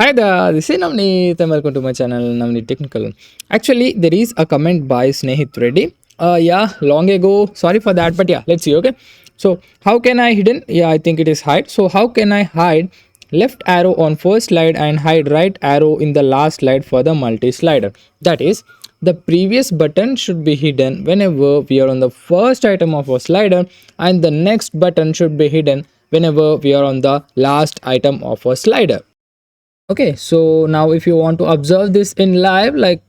Hi there, this is Navneet and welcome to my channel Navneet Technical. Actually, there is a comment by Snehit Reddy. Yeah, long ago. Sorry for that, but yeah, let's see. Okay, so how can I hidden? Yeah, I think it is hide. So how can I hide left arrow on first slide and hide right arrow in the last slide for the multi slider? That is, the previous button should be hidden whenever we are on the first item of a slider, and the next button should be hidden whenever we are on the last item of a slider. Okay, so now if you want to observe this in live, like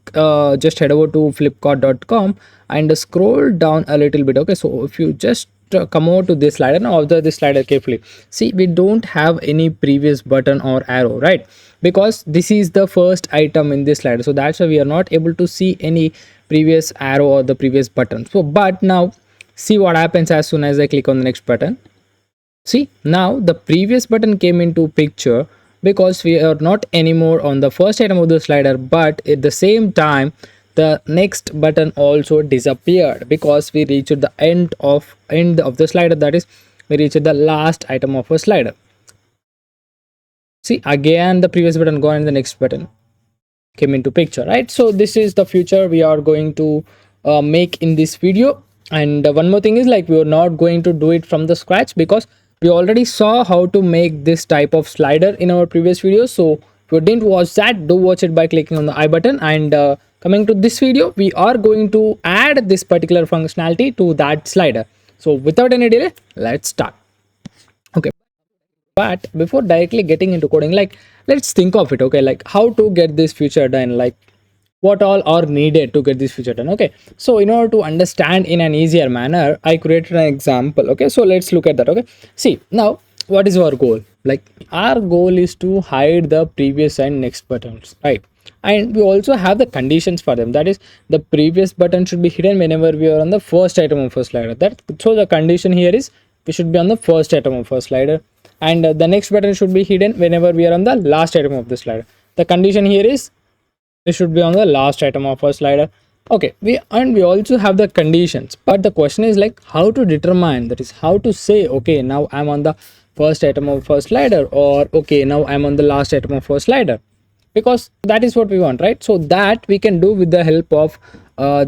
just head over to flipkart.com and scroll down a little bit. Okay, so if you just come over to this slider, now observe this slider carefully. See, we don't have any previous button or arrow, right? Because this is the first item in this slider, so that's why we are not able to see any previous arrow or the previous button. So but now see what happens as soon as I click on the next button. See, now the previous button came into picture because we are not anymore on the first item of the slider, but at the same time the next button also disappeared because we reached the end of the slider, that is we reached the last item of a slider. See, again the previous button gone and the next button came into picture, right? So this is the future we are going to make in this video. And one more thing is, like, we are not going to do it from the scratch because we already saw how to make this type of slider in our previous video. So if you didn't watch that, do watch it by clicking on the I button. And coming to this video, we are going to add this particular functionality to that slider. So without any delay, let's start. Okay, but before directly getting into coding, like, let's think of it. Okay, like how to get this feature done, like what all are needed to get this feature done. Okay, so in order to understand in an easier manner, I created an example. Okay, so let's look at that. Okay, see, now what is our goal? Like, our goal is to hide the previous and next buttons, right? And we also have the conditions for them, that is the previous button should be hidden whenever we are on the first item of a slider. That, so the condition here is we should be on the first item of a slider, and the next button should be hidden whenever we are on the last item of the slider. The condition here is it should be on the last item of our slider. Okay, we also have the conditions, but the question is, like, how to determine, that is how to say, okay, now I'm on the first item of first slider, or okay, now I'm on the last item of first slider, because that is what we want, right? So that we can do with the help of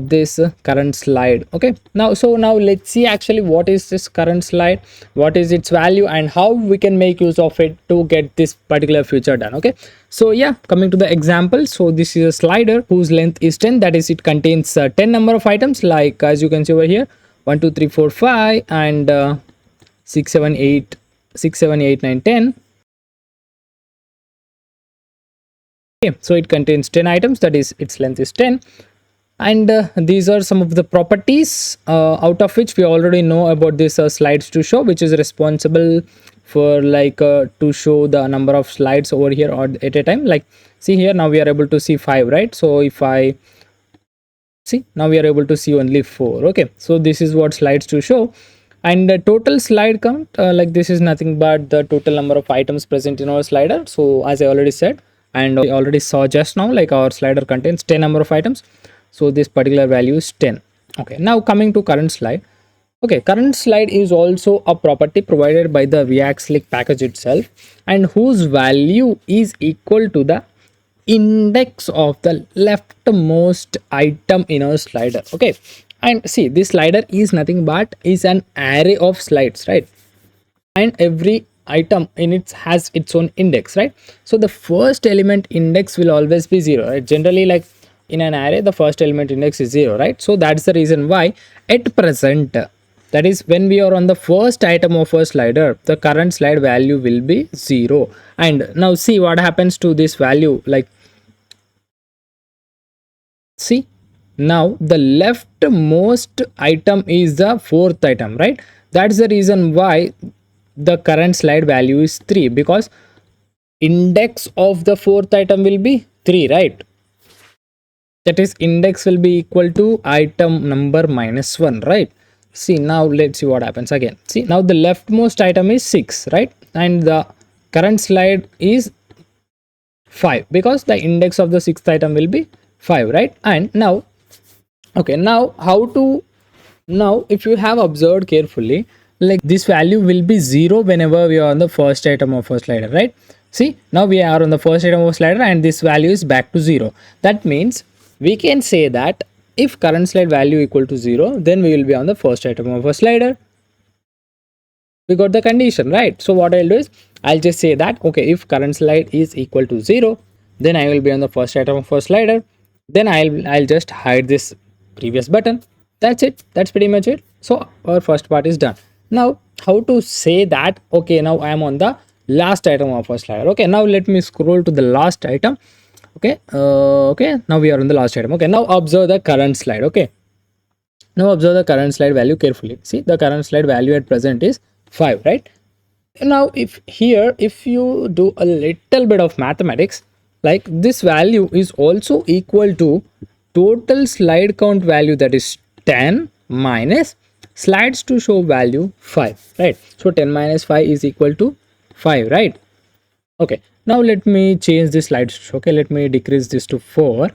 this current slide. Okay, now let's see actually what is this current slide, what is its value, and how we can make use of it to get this particular feature done. Okay, so yeah, coming to the example, so this is a slider whose length is 10, that is it contains 10 number of items, like as you can see over here, 1 2 3 4 5 and 6 7 8 6 7 8 9 10. Okay, so it contains 10 items, that is its length is 10. And these are some of the properties out of which we already know about this slides to show, which is responsible for, like, to show the number of slides over here or at a time. Like, see here, now we are able to see 5, right? So if I see, now we are able to see only 4. Okay, so this is what slides to show. And the total slide count, like, this is nothing but the total number of items present in our slider. So as I already said, and we already saw just now, like, our slider contains 10 number of items, so this particular value is 10. Okay, now coming to current slide. Okay, current slide is also a property provided by the React Slick package itself, and whose value is equal to the index of the leftmost item in our slider. Okay, and see, this slider is nothing but is an array of slides, right? And every item in it has its own index, right? So the first element index will always be 0, right? Generally, like, in an array the first element index is 0, right? So that's the reason why at present, that is when we are on the first item of a slider, the current slide value will be 0. And now see what happens to this value. Like, see, now the leftmost item is the fourth item, right? That's the reason why the current slide value is 3, because index of the fourth item will be 3, right? That is, index will be equal to item number minus 1, right? See, now let's see what happens again. See, now the leftmost item is 6, right? And the current slide is 5, because the index of the sixth item will be 5, right? And now, okay, now how to, now if you have observed carefully, like, this value will be 0 whenever we are on the first item of a slider, right? See, now we are on the first item of slider and this value is back to 0. That means we can say that if current slide value equal to 0, then we will be on the first item of a slider. We got the condition, right? So what I'll do is I'll just say that, okay, if current slide is equal to 0, then I will be on the first item of a slider. Then I'll just hide this previous button. That's it. That's pretty much it. So our first part is done. Now how to say that, okay, now I am on the last item of a slider. Okay, now let me scroll to the last item. Okay, okay, now we are on the last item. Okay, now observe the current slide. Okay, now observe the current slide value carefully. See, the current slide value at present is 5, right? Now if you do a little bit of mathematics, like this value is also equal to total slide count value, that is 10 minus slides to show value 5, right? So 10 minus 5 is equal to 5, right? Okay, now let me change the slides. Okay, let me decrease this to 4.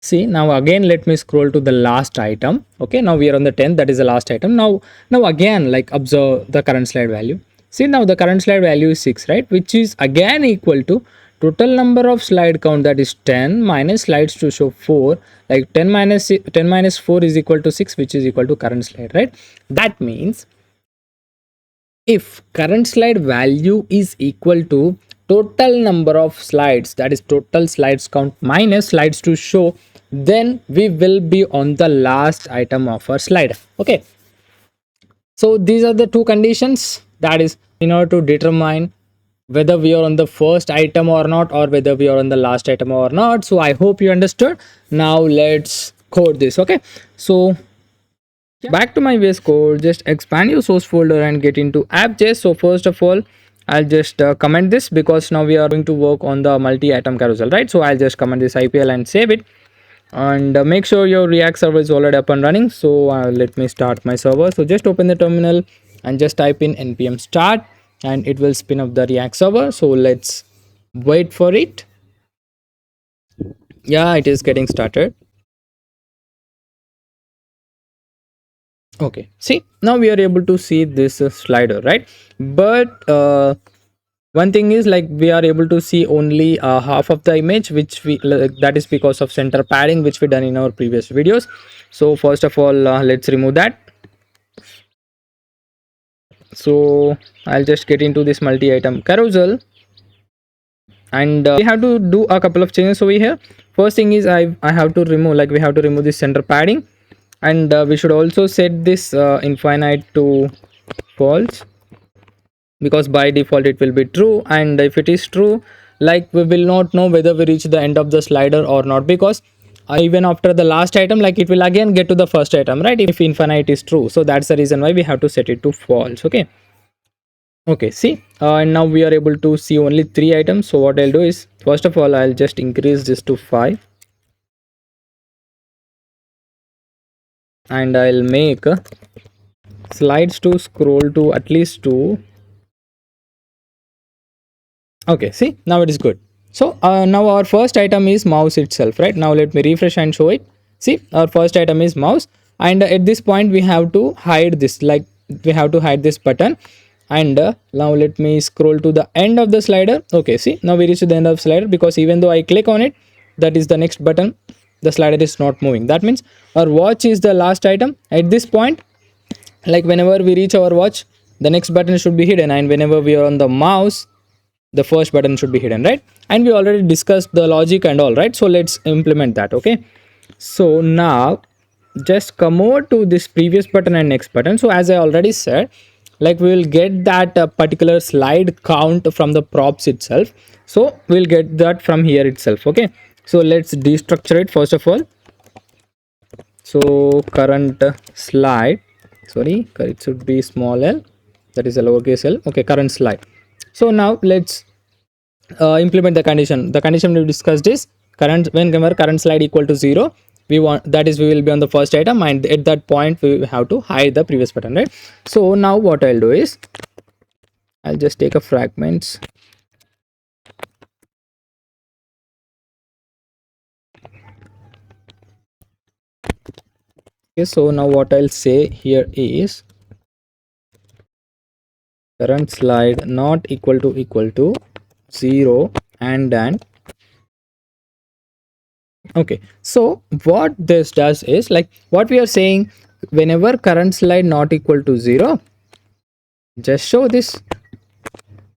See, now again let me scroll to the last item. Okay, now we are on the 10th, that is the last item. Now again, like, observe the current slide value. See, now the current slide value is 6, right? Which is again equal to total number of slide count, that is 10 minus slides to show 4. Like 10 minus 4 is equal to 6, which is equal to current slide, right? That means if current slide value is equal to total number of slides, that is total slides count minus slides to show, then we will be on the last item of our slider. Okay, so these are the two conditions, that is in order to determine whether we are on the first item or not, or whether we are on the last item or not. So I hope you understood. Now let's code this. Okay, so back to my VS Code, just expand your source folder and get into app.js. So first of all, I'll just comment this, because now we are going to work on the multi-item carousel, right? So I'll just comment this IPL and save it, and make sure your React server is already up and running. So let me start my server. So just open the terminal and just type in npm start, and it will spin up the React server. So let's wait for it. Yeah, it is getting started. Okay, see, now we are able to see this slider, right? But one thing is, like, we are able to see only half of the image, which we that is because of center padding, which we done in our previous videos. So first of all, let's remove that. So I'll just get into this multi-item carousel, and we have to do a couple of changes over here. First thing is I have to remove, like, we have to remove this center padding, and we should also set this infinite to false, because by default it will be true. And if it is true, like, we will not know whether we reach the end of the slider or not, because even after the last item, like, it will again get to the first item, right, if infinite is true. So that's the reason why we have to set it to false. Okay, see, and now we are able to see only 3 items. So what I'll do is, first of all, I'll just increase this to 5, and I'll make slides to scroll to at least 2. Okay, see, now it is good. So now our first item is mouse itself, right? Now let me refresh and show it. See, our first item is mouse, and at this point we have to hide this, like, we have to hide this button. And now let me scroll to the end of the slider. Okay, see, now we reach to the end of the slider, because even though I click on it, that is the next button, the slider is not moving. That means our watch is the last item at this point. Like, whenever we reach our watch, the next button should be hidden, and whenever we are on the mouse, the first button should be hidden, right? And we already discussed the logic and all, right? So let's implement that. Okay, so now just come over to this previous button and next button. So as I already said, like, we will get that particular slide count from the props itself. So we'll get that from here itself. Okay, so let's destructure it first of all. So current slide, sorry, it should be small l, that is a lowercase l. Okay, current slide. So now let's implement the condition. The condition we discussed is current, whenever current slide equal to 0, we want, that is, we will be on the first item, and at that point we have to hide the previous button, right? So now what I'll do is, I'll just take a fragments. Okay, so now what I'll say here is current slide not equal to 0 and okay. So what this does is, like what we are saying, whenever current slide not equal to 0, just show this.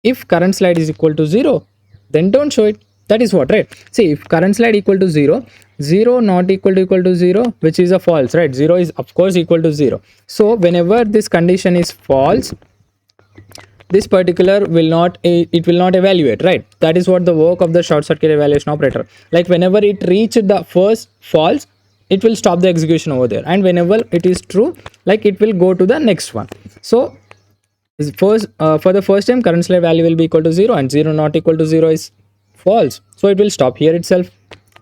If current slide is equal to 0, then don't show it. That is what, right? See, if current slide equal to 0, 0 not equal to 0, which is a false, right? 0 is of course equal to 0. So whenever this condition is false, this particular will not, it will not evaluate, right? That is what the work of the short circuit evaluation operator. Like whenever it reached the first false, it will stop the execution over there, and whenever it is true, like it will go to the next one. So first, for the first time, current slide value will be equal to 0, and 0 not equal to 0 is false, so it will stop here itself.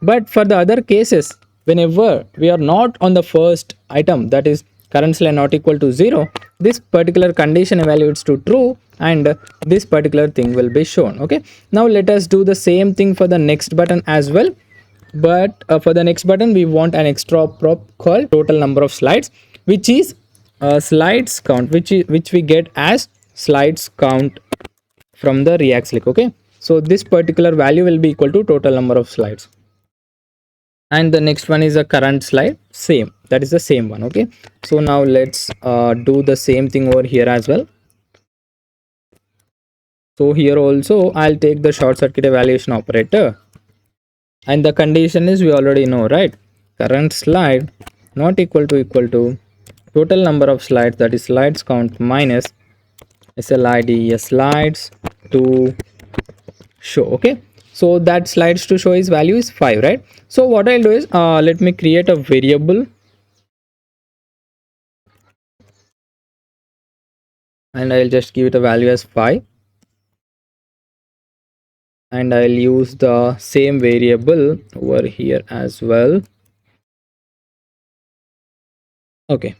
But for the other cases, whenever we are not on the first item, that is current slide not equal to 0, this particular condition evaluates to true, and this particular thing will be shown. Okay, now let us do the same thing for the next button as well. But for the next button, we want an extra prop called total number of slides, which is slides count, which we get as slides count from the React slick. Okay, so this particular value will be equal to total number of slides. And the next one is a current slide, same, that is the same one. Okay, so now let's do the same thing over here as well. So here also I'll take the short circuit evaluation operator, and the condition is, we already know, right? Current slide not equal to total number of slides, that is slides count minus slid slides to show. Okay, so that slides to show is value is 5, right? So what I'll do is, let me create a variable, and I'll just give it a value as 5, and I'll use the same variable over here as well. Okay,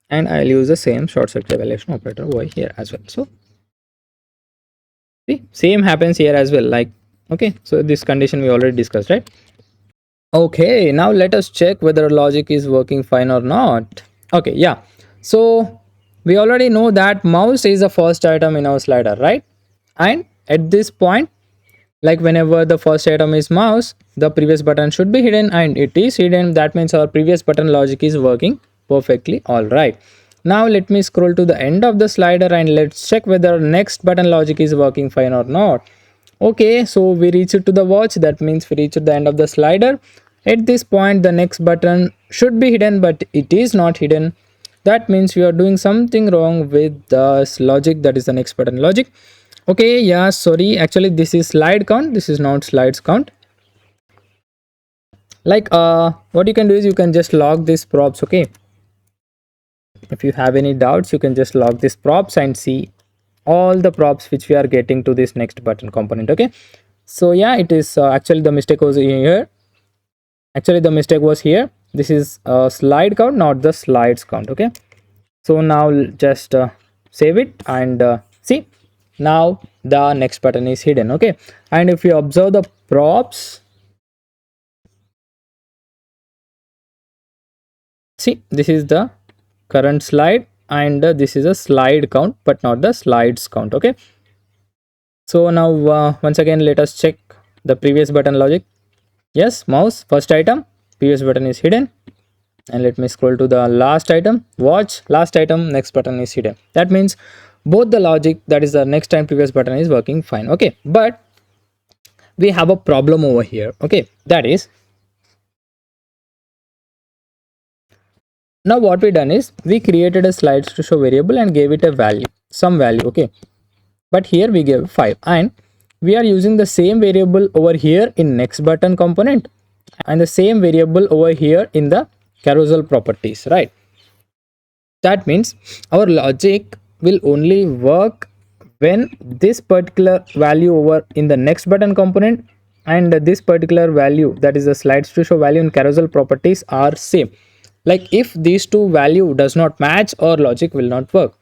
and I'll use the same short circuit evaluation operator over here as well. So see, same happens here as well. Like, okay, so this condition we already discussed, right? Okay, now let us check whether logic is working fine or not. Okay, yeah, so we already know that mouse is the first item in our slider, right? And at this point, like whenever the first item is mouse, the previous button should be hidden, and it is hidden. That means our previous button logic is working perfectly. All right, now let me scroll to the end of the slider, and let's check whether next button logic is working fine or not. Okay, so we reached to the watch, that means we reached the end of the slider. At this point, the next button should be hidden, but it is not hidden. That means we are doing something wrong with the logic, that is the next button logic. Okay, yeah, sorry, actually this is slide count, this is not slides count. Like what you can do is, you can just log these props. Okay, if you have any doubts, you can just log these props and see all the props which we are getting to this next button component. Okay, so yeah, it is actually the mistake was here. Actually the mistake was here. This is slide count, not the slides count. Okay, so now just save it, and see, now the next button is hidden. Okay, and if you observe the props, see, this is the current slide, and this is a slide count, but not the slides count. Okay, so now once again let us check the previous button logic. Yes, mouse first item, previous button is hidden, and let me scroll to the last item, watch last item, next button is hidden. That means both the logic, that is the next and previous button, is working fine. Okay, but we have a problem over here. Okay, that is, now what we done is, we created a slides to show variable and gave it a value, some value. Okay, but here we give 5, and we are using the same variable over here in next button component, and the same variable over here in the carousel properties, right? That means our logic will only work when this particular value over in the next button component and this particular value, that is the slides to show value in carousel properties, are same. Like if these two value does not match, our logic will not work.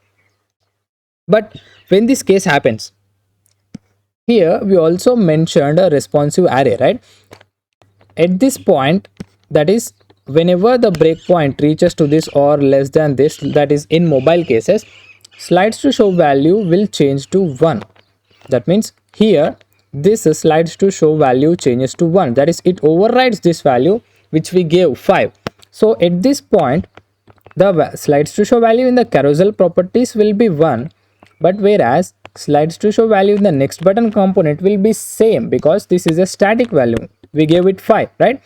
But when this case happens, here we also mentioned a responsive array, right? At this point, that is whenever the breakpoint reaches to this or less than this, that is in mobile cases, slides to show value will change to 1. That means here this slides to show value changes to 1, that is it overrides this value which we gave 5. So at this point the slides to show value in the carousel properties will be 1, but whereas slides to show value in the next button component will be same, because this is a static value, we gave it 5, right?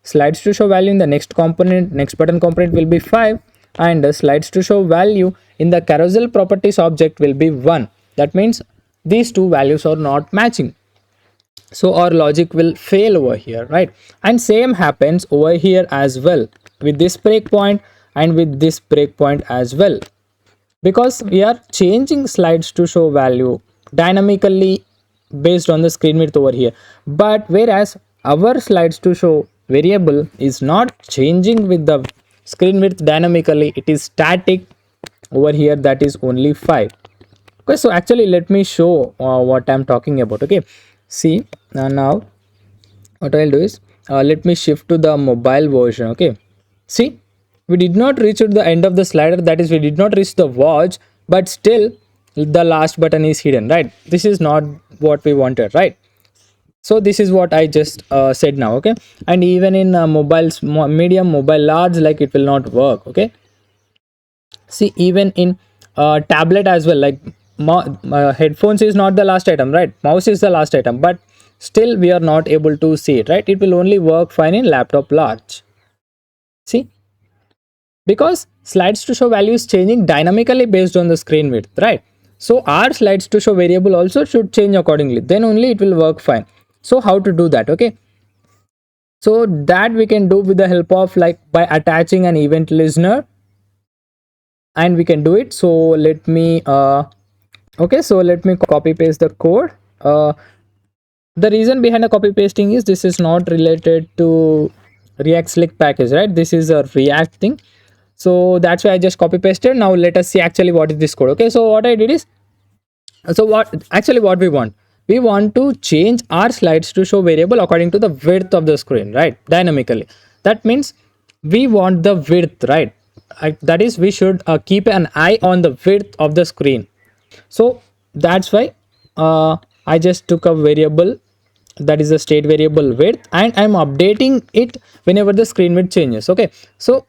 Slides to show value in the next component, next button component will be 5, and slides to show value in the carousel properties object will be 1. That means these two values are not matching, so our logic will fail over here, right? And same happens over here as well with this breakpoint and with this breakpoint as well, because we are changing slides to show value dynamically based on the screen width over here, but whereas our slides to show variable is not changing with the screen width dynamically, it is static over here, that is only 5. Okay, so actually let me show what I'm talking about. Okay, see, now what I'll do is let me shift to the mobile version. Okay, see, we did not reach to the end of the slider, that is we did not reach the watch, but still the last button is hidden, right? This is not what we wanted, right? So this is what I just said now. Okay, and even in mobiles, medium, mobile, large, like it will not work. Okay, see, even in tablet as well, like headphones is not the last item, right? Mouse is the last item, but still we are not able to see it, right? It will only work fine in laptop large. See, because slides to show value is changing dynamically based on the screen width, right? So our slides to show variable also should change accordingly, then only it will work fine. So how to do that? Okay, so that we can do with the help of, like, by attaching an event listener, and we can do it. So let me okay, so let me copy paste the code. The reason behind the copy pasting is this is not related to React Slick package, right? This is a React thing, so that's why I just copy pasted. Now let us see actually what is this code. Okay, so what I did is, so what we want to change our slides to show variable according to the width of the screen, right? Dynamically, that means we want the width, right? That is, we should keep an eye on the width of the screen. So that's why I just took a variable, that is a state variable width, and I'm updating it whenever the screen width changes. Okay, so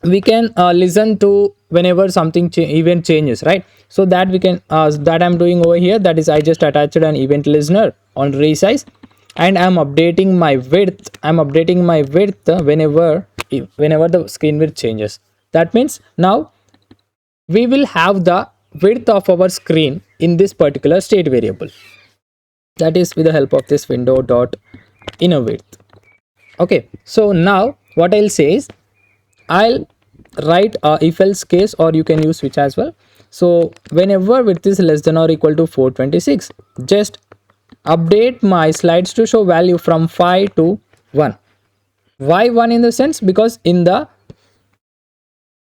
we can listen to whenever something event changes, right? So that we can that I'm doing over here, that is I just attached an event listener on resize, and I'm updating my width, whenever the screen width changes. That means now we will have the width of our screen in this particular state variable, that is with the help of this window dot inner width. Okay, so now what I'll say is, I'll write a if else case, or you can use switch as well. So whenever width is less than or equal to 426, just update my slides to show value from 5 to 1. Why 1 in the sense? Because in the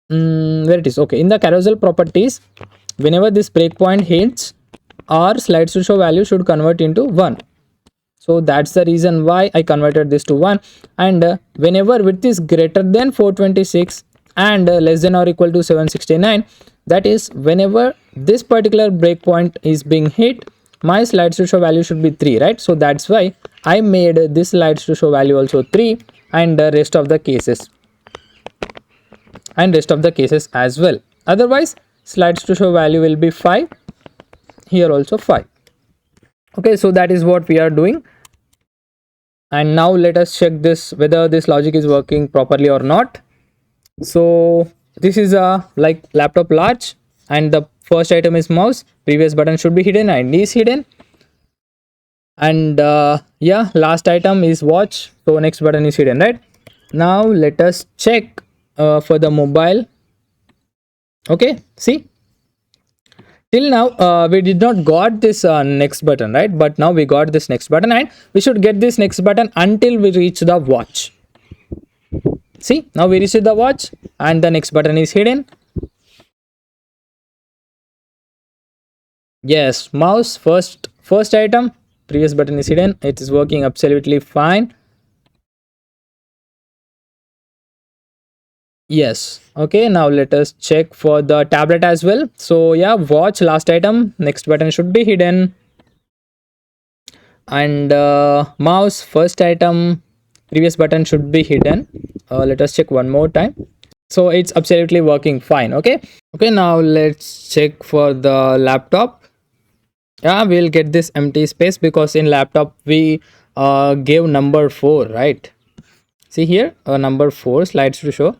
where it is, okay, in the carousel properties, whenever this breakpoint hits, our slides to show value should convert into 1. So that's the reason why I converted this to 1. And whenever width is greater than 426 and less than or equal to 769, that is whenever this particular breakpoint is being hit, my slides to show value should be 3, right? So that's why I made this slides to show value also 3, and the rest of the cases as well. Otherwise slides to show value will be 5, here also 5. Okay, so that is what we are doing. And now let us check this, whether this logic is working properly or not. So this is a like laptop large, and the first item is mouse, previous button should be hidden and is hidden, and yeah, last item is watch, so next button is hidden, right? Now let us check for the mobile. Okay, see, till now we did not got this next button, right? But now we got this next button, and we should get this next button until we reach the watch. See, now we reached the watch and the next button is hidden. Yes, mouse, first item, previous button is hidden, it is working absolutely fine. Yes, okay, now let us check for the tablet as well. So yeah, watch, last item, next button should be hidden. And mouse first item, previous button should be hidden. Let us check one more time. So it's absolutely working fine. Okay, now let's check for the laptop. Yeah, we'll get this empty space because in laptop we gave number 4, right? See here, number 4 slides to show,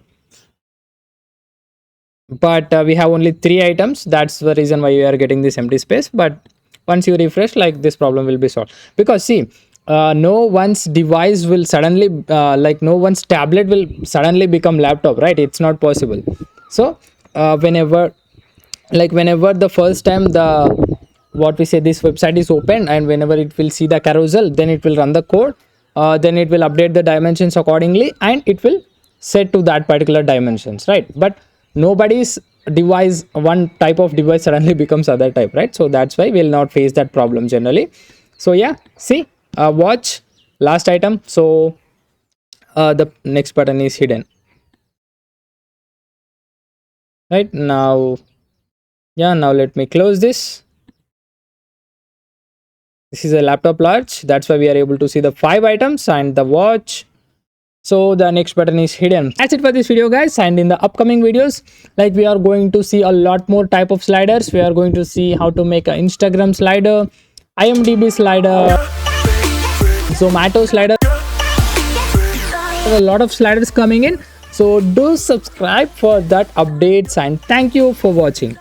but we have only 3 items. That's the reason why we are getting this empty space. But once you refresh, like, this problem will be solved, because see, no one's device will suddenly like no one's tablet will suddenly become laptop, right? It's not possible. So whenever the first time the, what we say, this website is opened, and whenever it will see the carousel, then it will run the code, then it will update the dimensions accordingly, and it will set to that particular dimensions, right? But nobody's device, one type of device suddenly becomes other type, right? So that's why we'll not face that problem generally. So yeah, see, watch last item. So the next button is hidden right now. Yeah, now let me close this. This is a laptop large, that's why we are able to see the 5 items and the watch. So the next button is hidden. That's it for this video, guys. And in the upcoming videos, like, we are going to see a lot more type of sliders. We are going to see how to make an Instagram slider, IMDb slider, Zomato slider. There's a lot of sliders coming in, so do subscribe for that updates, and thank you for watching.